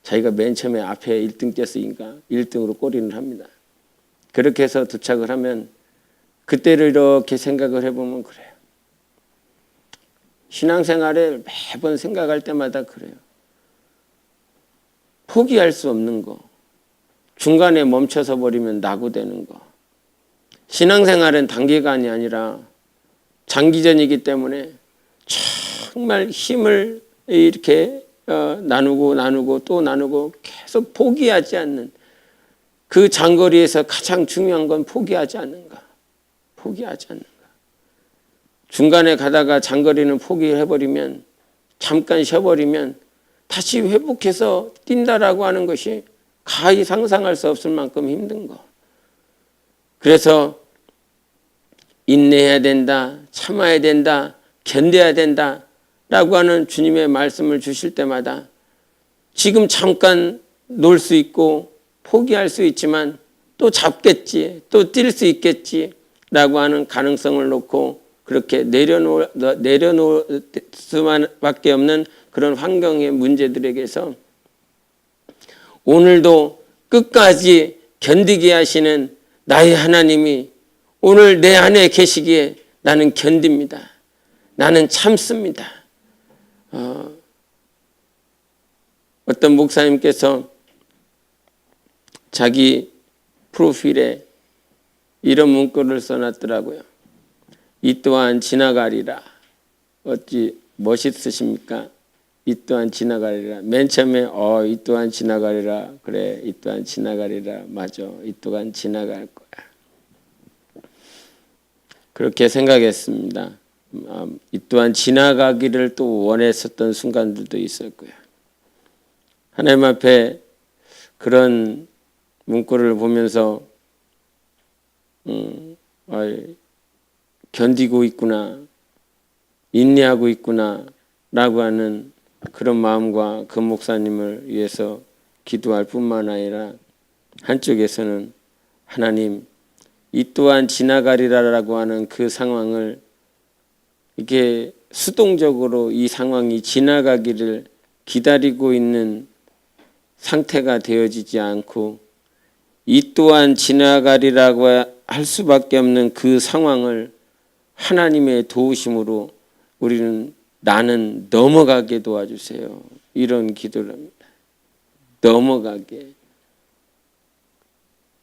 자기가 맨 처음에 앞에 1등 뛰었으니까 1등으로 꼬리를 합니다. 그렇게 해서 도착을 하면 그때를 이렇게 생각을 해보면 그래요. 신앙생활을 매번 생각할 때마다 그래요. 포기할 수 없는 거. 중간에 멈춰서 버리면 낙오되는 거. 신앙생활은 단기간이 아니라 장기전이기 때문에 정말 힘을 이렇게 나누고 또 나누고 계속 포기하지 않는 그 장거리에서 가장 중요한 건 포기하지 않는 거. 포기하지 않는 거. 중간에 가다가 장거리는 포기해버리면 잠깐 쉬어버리면 다시 회복해서 뛴다라고 하는 것이 가히 상상할 수 없을 만큼 힘든 거. 그래서 인내해야 된다, 참아야 된다, 견뎌야 된다 라고 하는 주님의 말씀을 주실 때마다 지금 잠깐 놀 수 있고 포기할 수 있지만 또 잡겠지, 또 뛸 수 있겠지 라고 하는 가능성을 놓고 그렇게 내려놓을 수밖에 없는 그런 환경의 문제들에게서 오늘도 끝까지 견디게 하시는 나의 하나님이 오늘 내 안에 계시기에 나는 견딥니다. 나는 참습니다. 어떤 목사님께서 자기 프로필에 이런 문구를 써놨더라고요. 이 또한 지나가리라. 어찌 멋있으십니까? 이 또한 지나가리라. 맨 처음에 이 또한 지나가리라. 그래, 이 또한 지나가리라. 맞아. 이 또한 지나갈 거야. 그렇게 생각했습니다. 이 또한 지나가기를 또 원했었던 순간들도 있었고요. 하나님 앞에 그런 문구를 보면서 견디고 있구나, 인내하고 있구나 라고 하는 그런 마음과 그 목사님을 위해서 기도할 뿐만 아니라 한쪽에서는 하나님 이 또한 지나가리라라고 하는 그 상황을 이렇게 수동적으로 이 상황이 지나가기를 기다리고 있는 상태가 되어지지 않고 이 또한 지나가리라고 할 수밖에 없는 그 상황을 하나님의 도우심으로 나는 넘어가게 도와주세요. 이런 기도를 합니다. 넘어가게.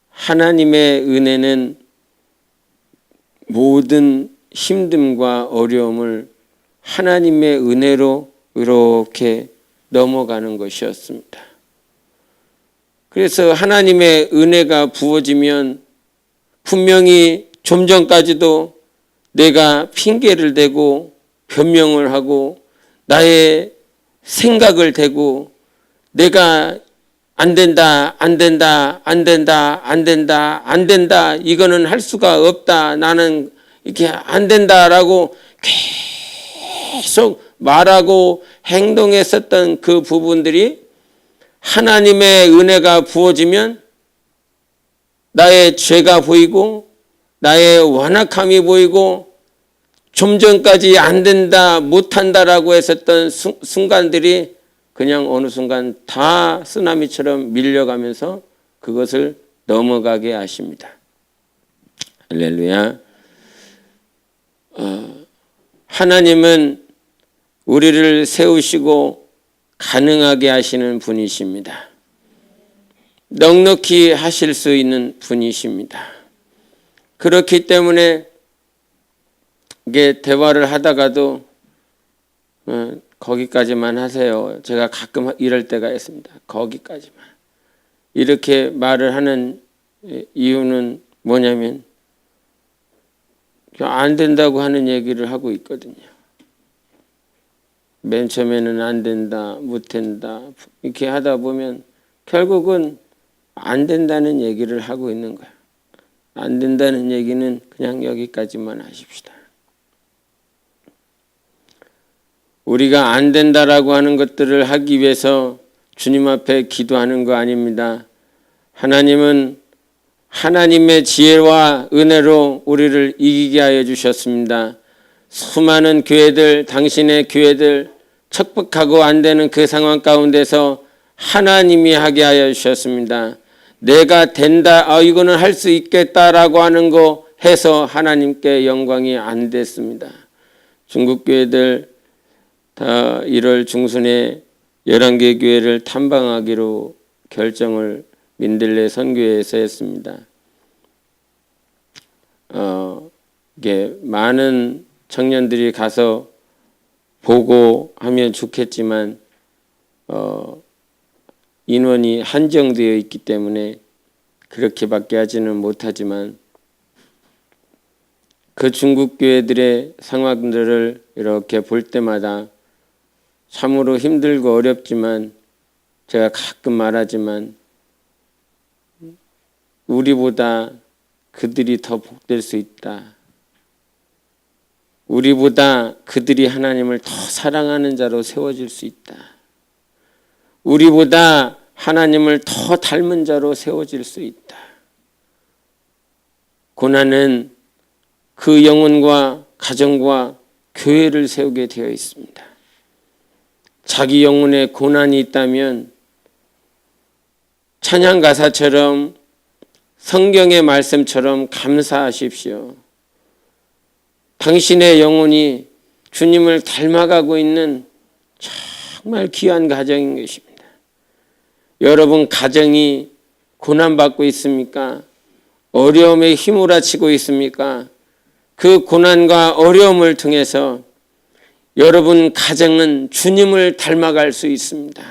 하나님의 은혜는 모든 힘듦과 어려움을 하나님의 은혜로 이렇게 넘어가는 것이었습니다. 그래서 하나님의 은혜가 부어지면 분명히 좀 전까지도 내가 핑계를 대고 변명을 하고 나의 생각을 대고 내가 안 된다, 안 된다, 안 된다, 안 된다, 안 된다, 이거는 할 수가 없다, 나는 이렇게 안 된다라고 계속 말하고 행동했었던 그 부분들이 하나님의 은혜가 부어지면 나의 죄가 보이고 나의 완악함이 보이고 좀 전까지 안 된다, 못한다라고 했었던 순간들이 그냥 어느 순간 다 쓰나미처럼 밀려가면서 그것을 넘어가게 하십니다. 할렐루야. 하나님은 우리를 세우시고 가능하게 하시는 분이십니다. 넉넉히 하실 수 있는 분이십니다. 그렇기 때문에 이게 대화를 하다가도 거기까지만 하세요. 제가 가끔 이럴 때가 있습니다. 거기까지만. 이렇게 말을 하는 이유는 뭐냐면 안 된다고 하는 얘기를 하고 있거든요. 맨 처음에는 안 된다, 못한다 이렇게 하다 보면 결국은 안 된다는 얘기를 하고 있는 거야. 안 된다는 얘기는 그냥 여기까지만 하십시다. 우리가 안 된다라고 하는 것들을 하기 위해서 주님 앞에 기도하는 거 아닙니다. 하나님은 하나님의 지혜와 은혜로 우리를 이기게 하여 주셨습니다. 수많은 교회들, 당신의 교회들 척박하고 안 되는 그 상황 가운데서 하나님이 하게 하여 주셨습니다. 내가 된다, 이거는 할 수 있겠다라고 하는 거 해서 하나님께 영광이 안 됐습니다. 중국 교회들 다 1월 중순에 11개 교회를 탐방하기로 결정을 민들레 선교회에서 했습니다. 이게 많은 청년들이 가서 보고 하면 좋겠지만 인원이 한정되어 있기 때문에 그렇게밖에 하지는 못하지만 그 중국 교회들의 상황들을 이렇게 볼 때마다 참으로 힘들고 어렵지만 제가 가끔 말하지만 우리보다 그들이 더 복될 수 있다. 우리보다 그들이 하나님을 더 사랑하는 자로 세워질 수 있다. 우리보다 하나님을 더 닮은 자로 세워질 수 있다. 고난은 그 영혼과 가정과 교회를 세우게 되어 있습니다. 자기 영혼에 고난이 있다면 찬양 가사처럼 성경의 말씀처럼 감사하십시오. 당신의 영혼이 주님을 닮아가고 있는 정말 귀한 가정인 것입니다. 여러분 가정이 고난받고 있습니까? 어려움에 휘몰아치고 있습니까? 그 고난과 어려움을 통해서 여러분 가정은 주님을 닮아갈 수 있습니다.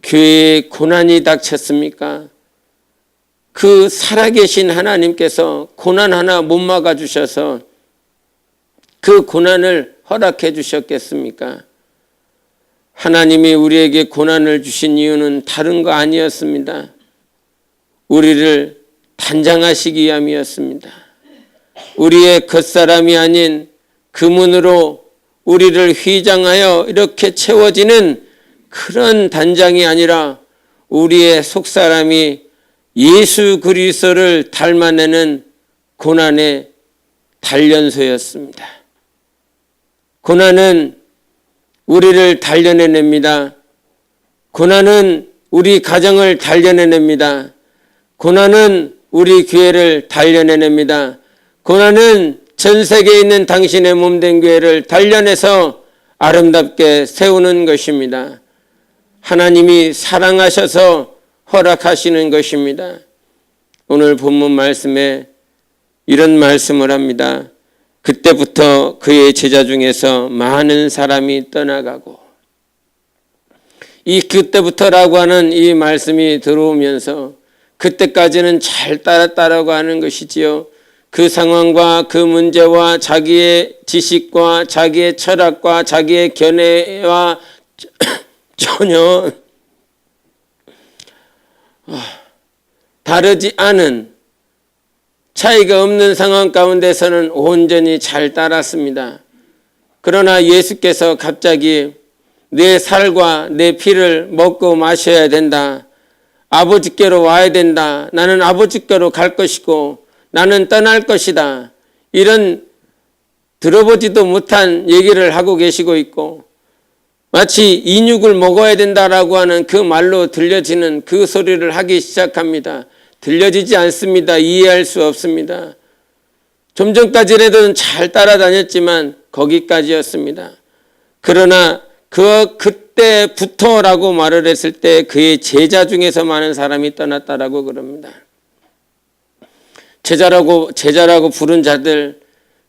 교회에 고난이 닥쳤습니까? 그 살아계신 하나님께서 고난 하나 못 막아주셔서 그 고난을 허락해 주셨겠습니까? 하나님이 우리에게 고난을 주신 이유는 다른 거 아니었습니다. 우리를 단장하시기 위함이었습니다. 우리의 겉사람이 아닌 금은으로 우리를 휘장하여 이렇게 채워지는 그런 단장이 아니라 우리의 속사람이 예수 그리스도를 닮아내는 고난의 단련소였습니다. 고난은 우리를 단련해냅니다. 고난은 우리 가정을 단련해냅니다. 고난은 우리 교회를 단련해냅니다. 고난은 전 세계에 있는 당신의 몸된 교회를 단련해서 아름답게 세우는 것입니다. 하나님이 사랑하셔서 허락하시는 것입니다. 오늘 본문 말씀에 이런 말씀을 합니다. 그때부터 그의 제자 중에서 많은 사람이 떠나가고, 이 그때부터라고 하는 이 말씀이 들어오면서 그때까지는 잘 따랐다라고 하는 것이지요. 그 상황과 그 문제와 자기의 지식과 자기의 철학과 자기의 견해와 전혀 다르지 않은, 차이가 없는 상황 가운데서는 온전히 잘 따랐습니다. 그러나 예수께서 갑자기 내 살과 내 피를 먹고 마셔야 된다. 아버지께로 와야 된다. 나는 아버지께로 갈 것이고 나는 떠날 것이다. 이런 들어보지도 못한 얘기를 하고 계시고 있고, 마치 인육을 먹어야 된다라고 하는 그 말로 들려지는 그 소리를 하기 시작합니다. 들려지지 않습니다. 이해할 수 없습니다. 좀 전까지라도 잘 따라다녔지만 거기까지였습니다. 그러나 그때부터라고 말을 했을 때 그의 제자 중에서 많은 사람이 떠났다라고 그럽니다. 제자라고 부른 자들,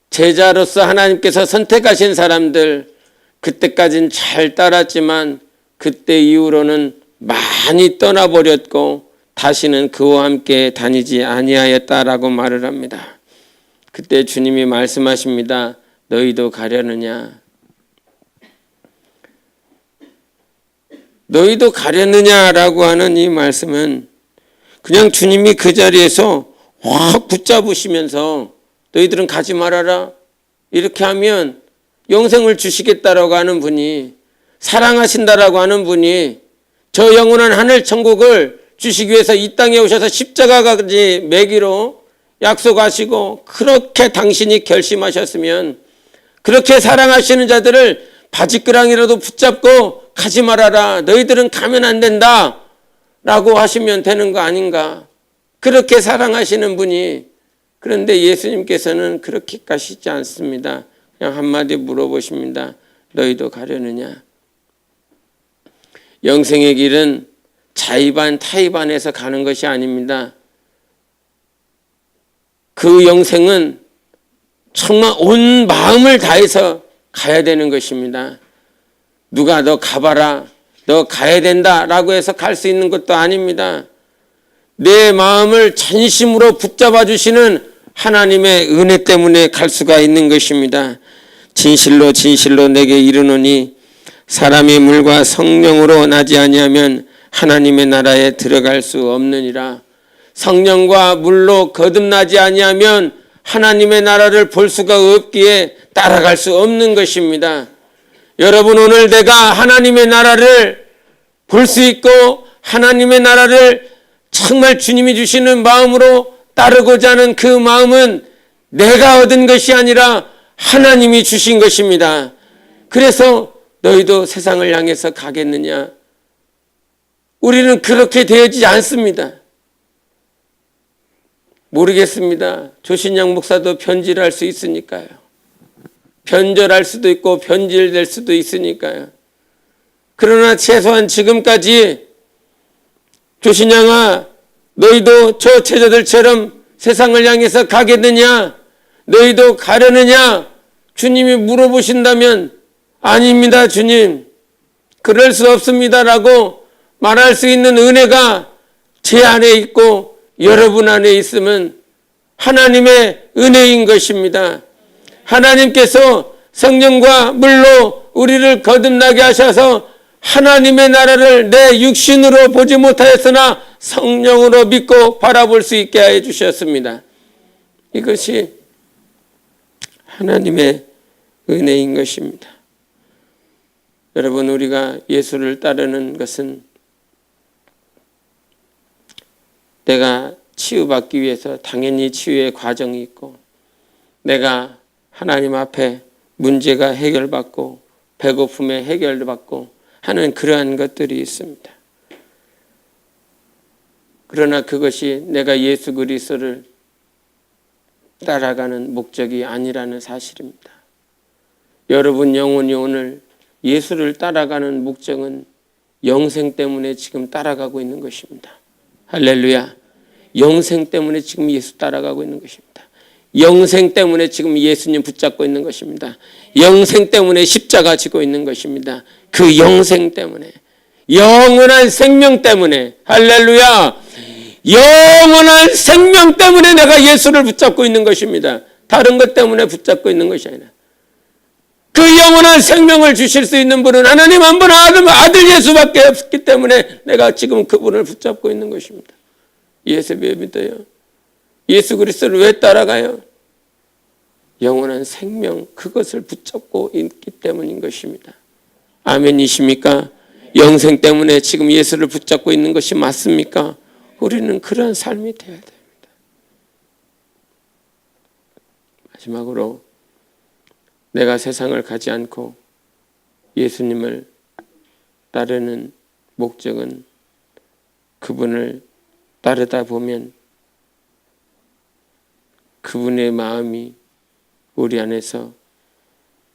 제자로서 하나님께서 선택하신 사람들, 그때까지는 잘 따랐지만 그때 이후로는 많이 떠나버렸고 다시는 그와 함께 다니지 아니하였다라고 말을 합니다. 그때 주님이 말씀하십니다. 너희도 가려느냐? 너희도 가려느냐라고 하는 이 말씀은 그냥 주님이 그 자리에서 확 붙잡으시면서 너희들은 가지 말아라. 이렇게 하면 영생을 주시겠다라고 하는 분이, 사랑하신다라고 하는 분이 저 영원한 하늘 천국을 주시기 위해서 이 땅에 오셔서 십자가까지 매기로 약속하시고 그렇게 당신이 결심하셨으면 그렇게 사랑하시는 자들을 바지끄랑이라도 붙잡고 가지 말아라. 너희들은 가면 안 된다. 라고 하시면 되는 거 아닌가. 그렇게 사랑하시는 분이, 그런데 예수님께서는 그렇게 가시지 않습니다. 그냥 한마디 물어보십니다. 너희도 가려느냐? 영생의 길은 자의반 타의반에서 가는 것이 아닙니다. 그 영생은 정말 온 마음을 다해서 가야 되는 것입니다. 누가 너 가봐라, 너 가야 된다라고 해서 갈 수 있는 것도 아닙니다. 내 마음을 전심으로 붙잡아 주시는 하나님의 은혜 때문에 갈 수가 있는 것입니다. 진실로 진실로 내게 이르노니 사람이 물과 성령으로 나지 아니하면 하나님의 나라에 들어갈 수 없느니라. 성령과 물로 거듭나지 아니하면 하나님의 나라를 볼 수가 없기에 따라갈 수 없는 것입니다. 여러분, 오늘 내가 하나님의 나라를 볼 수 있고 하나님의 나라를 정말 주님이 주시는 마음으로 따르고자 하는 그 마음은 내가 얻은 것이 아니라 하나님이 주신 것입니다. 그래서 너희도 세상을 향해서 가겠느냐? 우리는 그렇게 되어지지 않습니다. 모르겠습니다. 조신양 목사도 변질할 수 있으니까요. 변절할 수도 있고 변질될 수도 있으니까요. 그러나 최소한 지금까지 조신양아, 너희도 저 제자들처럼 세상을 향해서 가겠느냐? 너희도 가려느냐? 주님이 물어보신다면 아닙니다, 주님. 그럴 수 없습니다라고 말할 수 있는 은혜가 제 안에 있고 여러분 안에 있으면 하나님의 은혜인 것입니다. 하나님께서 성령과 물로 우리를 거듭나게 하셔서 하나님의 나라를 내 육신으로 보지 못하였으나 성령으로 믿고 바라볼 수 있게 해 주셨습니다. 이것이 하나님의 은혜인 것입니다. 여러분, 우리가 예수를 따르는 것은 내가 치유받기 위해서 당연히 치유의 과정이 있고, 내가 하나님 앞에 문제가 해결받고 배고픔에 해결받고 하는 그러한 것들이 있습니다. 그러나 그것이 내가 예수 그리스도를 따라가는 목적이 아니라는 사실입니다. 여러분 영혼이 오늘 예수를 따라가는 목적은 영생 때문에 지금 따라가고 있는 것입니다. 할렐루야. 영생 때문에 지금 예수 따라가고 있는 것입니다. 영생 때문에 지금 예수님 붙잡고 있는 것입니다. 영생 때문에 십자가 지고 있는 것입니다. 그 영생 때문에, 영원한 생명 때문에, 할렐루야, 영원한 생명 때문에 내가 예수를 붙잡고 있는 것입니다. 다른 것 때문에 붙잡고 있는 것이 아니라 그 영원한 생명을 주실 수 있는 분은 하나님 한 분 아들 예수밖에 없기 때문에 내가 지금 그분을 붙잡고 있는 것입니다. 예수 왜 믿어요? 예수 그리스도를 왜 따라가요? 영원한 생명, 그것을 붙잡고 있기 때문인 것입니다. 아멘이십니까? 영생 때문에 지금 예수를 붙잡고 있는 것이 맞습니까? 우리는 그런 삶이 되어야 됩니다. 마지막으로 내가 세상을 가지 않고 예수님을 따르는 목적은 그분을 따르다 보면 그분의 마음이 우리 안에서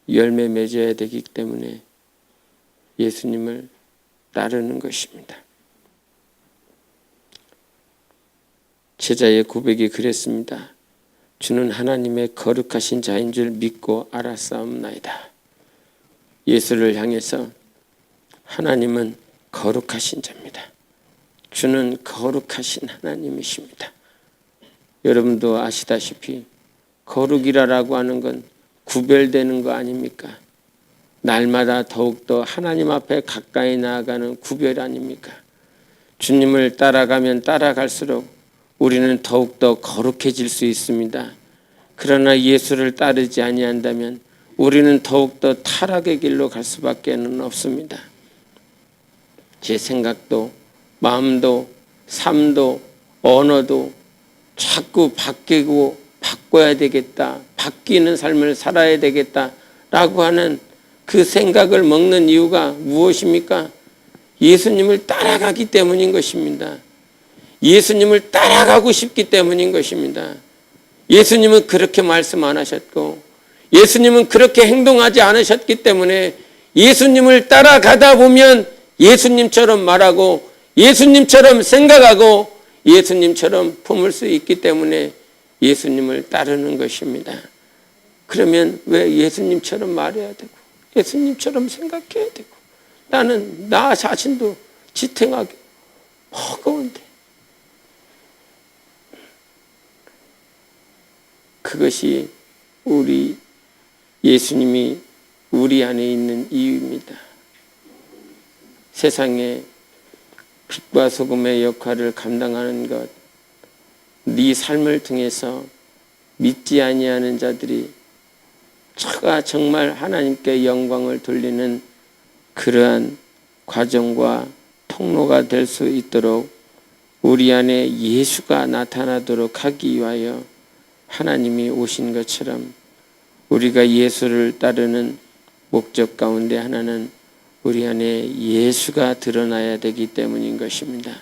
열매 맺어야 되기 때문에 예수님을 따르는 것입니다. 제자의 고백이 그랬습니다. 주는 하나님의 거룩하신 자인 줄 믿고 알았사옵나이다. 예수를 향해서 하나님은 거룩하신 자입니다. 주는 거룩하신 하나님이십니다. 여러분도 아시다시피 거룩이라고 하는 건 구별되는 거 아닙니까? 날마다 더욱더 하나님 앞에 가까이 나아가는 구별 아닙니까? 주님을 따라가면 따라갈수록 우리는 더욱더 거룩해질 수 있습니다. 그러나 예수를 따르지 아니한다면 우리는 더욱더 타락의 길로 갈 수밖에 없습니다. 제 생각도 마음도 삶도 언어도 자꾸 바뀌고 바꿔야 되겠다, 바뀌는 삶을 살아야 되겠다라고 하는 그 생각을 먹는 이유가 무엇입니까? 예수님을 따라가기 때문인 것입니다. 예수님을 따라가고 싶기 때문인 것입니다. 예수님은 그렇게 말씀 안 하셨고 예수님은 그렇게 행동하지 않으셨기 때문에 예수님을 따라가다 보면 예수님처럼 말하고 예수님처럼 생각하고 예수님처럼 품을 수 있기 때문에 예수님을 따르는 것입니다. 그러면 왜 예수님처럼 말해야 되고 예수님처럼 생각해야 되고 나는 나 자신도 지탱하기 버거운데 그것이 우리 예수님이 우리 안에 있는 이유입니다. 세상에 빛과 소금의 역할을 감당하는 것, 네 삶을 통해서 믿지 아니하는 자들이 정말 하나님께 영광을 돌리는 그러한 과정과 통로가 될 수 있도록 우리 안에 예수가 나타나도록 하기 위하여 하나님이 오신 것처럼 우리가 예수를 따르는 목적 가운데 하나는 우리 안에 예수가 드러나야 되기 때문인 것입니다.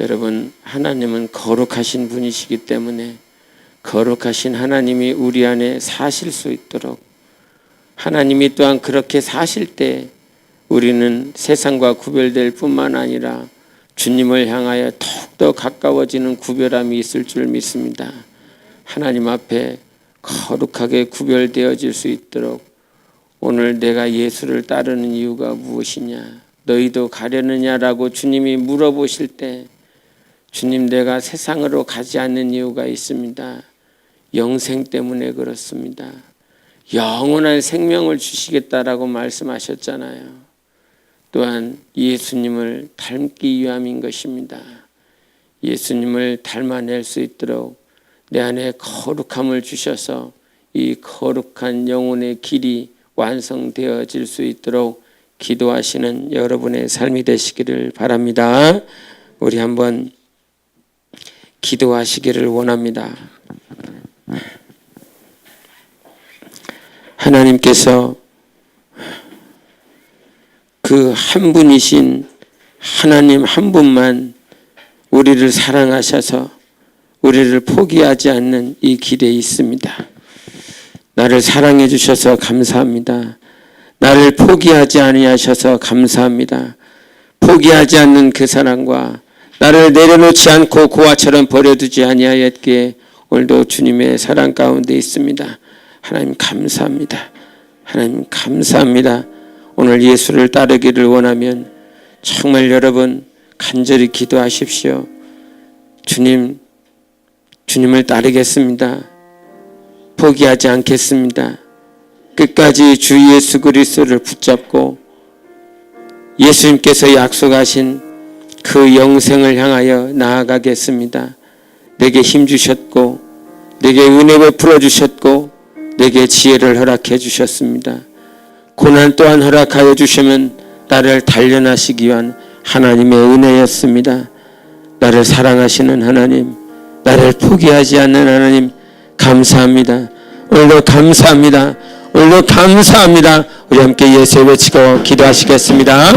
여러분, 하나님은 거룩하신 분이시기 때문에 거룩하신 하나님이 우리 안에 사실 수 있도록 하나님이 또한 그렇게 사실 때 우리는 세상과 구별될 뿐만 아니라 주님을 향하여 더욱더 가까워지는 구별함이 있을 줄 믿습니다. 하나님 앞에 거룩하게 구별되어질 수 있도록 오늘 내가 예수를 따르는 이유가 무엇이냐, 너희도 가려느냐라고 주님이 물어보실 때 주님, 내가 세상으로 가지 않는 이유가 있습니다. 영생 때문에 그렇습니다. 영원한 생명을 주시겠다라고 말씀하셨잖아요. 또한 예수님을 닮기 위함인 것입니다. 예수님을 닮아낼 수 있도록 내 안에 거룩함을 주셔서 이 거룩한 영혼의 길이 완성되어질 수 있도록 기도하시는 여러분의 삶이 되시기를 바랍니다. 우리 한번 기도하시기를 원합니다. 하나님께서 그 한 분이신 하나님 한 분만 우리를 사랑하셔서 우리를 포기하지 않는 이 길에 있습니다. 나를 사랑해 주셔서 감사합니다. 나를 포기하지 아니하셔서 감사합니다. 포기하지 않는 그 사랑과 나를 내려놓지 않고 고아처럼 버려두지 아니하였기에 오늘도 주님의 사랑 가운데 있습니다. 하나님 감사합니다. 하나님 감사합니다. 오늘 예수를 따르기를 원하면 정말 여러분 간절히 기도하십시오. 주님을 따르겠습니다. 포기하지 않겠습니다. 끝까지 주 예수 그리스도를 붙잡고 예수님께서 약속하신 그 영생을 향하여 나아가겠습니다. 내게 힘 주셨고 내게 은혜 베풀어 주셨고 내게 지혜를 허락해 주셨습니다. 고난 또한 허락하여 주시면 나를 단련하시기 위한 하나님의 은혜였습니다. 나를 사랑하시는 하나님, 나를 포기하지 않는 하나님 감사합니다. 오늘도 감사합니다. 오늘도 감사합니다. 우리 함께 예수의 외치고 기도하시겠습니다.